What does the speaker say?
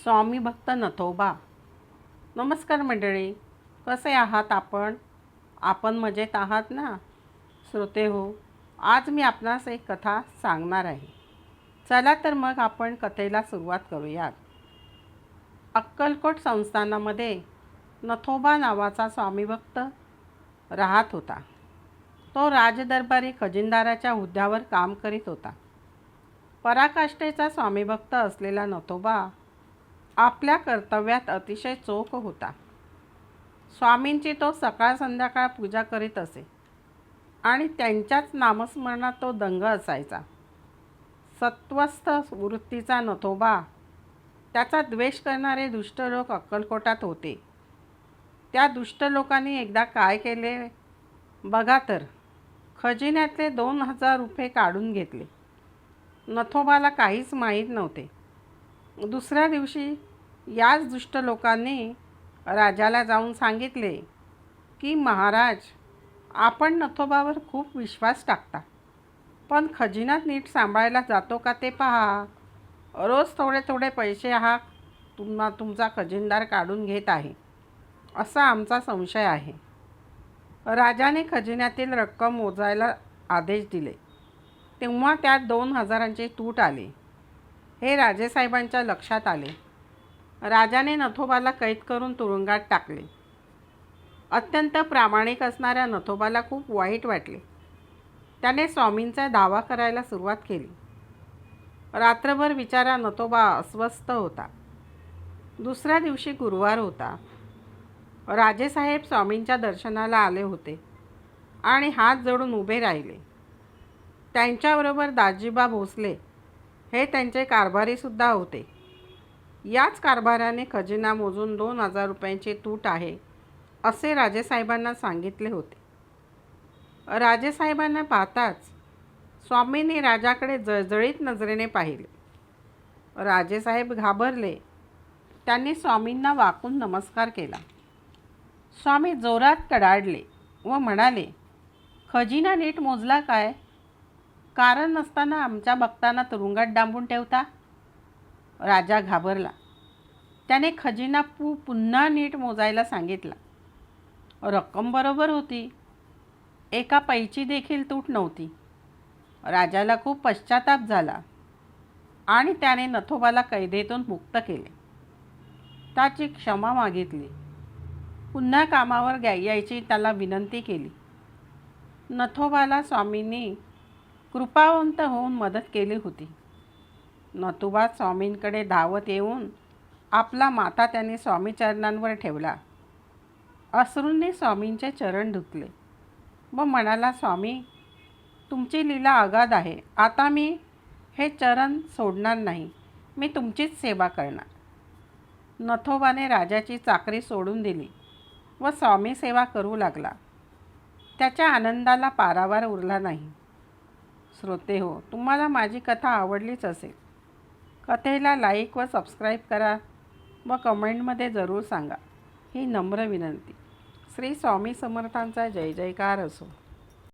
स्वामी भक्त नथोबा. नमस्कार मंडळी, कसे आहात आपण? आपण मजेत आहात ना श्रोते हो? आज मी आपणास एक कथा सांगणार आहे. चला तर मग आपण कथेला सुरुवात करूयात. अक्कलकोट संस्थानामध्ये नथोबा नावाचा स्वामीभक्त राहत होता. तो राजदरबारी खजिनदाराच्या हुद्द्यावर काम करीत होता. पराकाष्ठेचा स्वामीभक्त असलेला नथोबा आपल्या कर्तव्यात अतिशय चोख होता. स्वामींची तो सकाळ संध्याकाळ पूजा करीत असे आणि त्यांच्याच नामस्मरणात तो दंग असायचा. सत्वस्थ वृत्तीचा नथोबा. त्याचा द्वेष करणारे दुष्ट लोक अक्कलकोटात होते. त्या दुष्ट लोकांनी एकदा काय केले बघा तर. खजिन्यातले 2,000 रुपये काढून घेतले. नथोबाला काहीच माहीत नव्हते. दुसऱ्या दिवशी याच दुष्ट लोकांनी राजाला जाऊन सांगितले की महाराज, आपण नथोबावर खूप विश्वास टाकता, पण खजिन्यात नीट सांभाळायला जातो का ते पहा. रोज थोडे थोडे पैसे हा तुमचा खजिनदार काढून घेत आहे, असा आमचा संशय आहे. राजाने खजिन्यातील रक्कम मोजायला आदेश दिले. तेव्हा त्यात 2,000ची तूट आली. हे राजेसाहेबांच्या लक्षात आले. राजाने नथोबाला कैद करून तुरुंगात टाकले. अत्यंत प्रामाणिक असणाऱ्या नथोबाला खूप वाईट वाटले. त्याने स्वामींचा दावा करायला सुरुवात केली. रात्रभर बिचारा नथोबा अस्वस्थ होता. दुसऱ्या दिवशी गुरुवार होता. राजेसाहेब स्वामींच्या दर्शनाला आले होते आणि हात जोडून उभे राहिले. त्यांच्याबरोबर दाजीबा भोसले हे त्यांचे कारभारीसुद्धा होते. याच कारभाराने खजिना मोजून 2,000 रुपयांची तूट आहे असे राजेसाहेबांना सांगितले होते. राजेसाहेबांना पाहताच स्वामींनी राजाकडे जळजळीत नजरेने पाहिले. राजेसाहेब घाबरले. त्यांनी स्वामींना वाकून नमस्कार केला. स्वामी जोरात कडाडले व म्हणाले, खजिना नीट मोजला काय? कारण नसताना आमच्या भक्तांना तुरुंगात डांबून ठेवता? राजा घाबरला. त्याने खजिना पुन्हा नीट मोजायला सांगितला. रक्कम बरोबर होती. एका पैची देखील तूट नव्हती. राजाला खूप पश्चाताप झाला आणि त्याने नथोबाला कैदेतून मुक्त केले. त्याची क्षमा मागितली. पुन्हा कामावर यायची त्याला विनंती केली. नथोबाला स्वामींनी कृपावंत होऊन मदत केली होती. नथोबा स्वामींकडे धावत येऊन आपला माथा त्याने स्वामीचरणांवर ठेवला. अश्रूंनी स्वामींचे चरण धुतले व म्हणाला, स्वामी, तुमची लीला अगाध आहे. आता मी हे चरण सोडणार नाही. मी तुमचीच सेवा करणार. नथोबाने राजाची चाकरी सोडून दिली व स्वामी सेवा करू लागला. त्याच्या आनंदाला पारावार उरला नाही. श्रोते हो, तुम्हाला माझी कथा आवडलीच असेल. कथेला लाईक व सबस्क्राईब करा व कमेंटमध्ये जरूर सांगा. ही नम्र विनंती. श्री स्वामी समर्थांचा जय जयकार असो.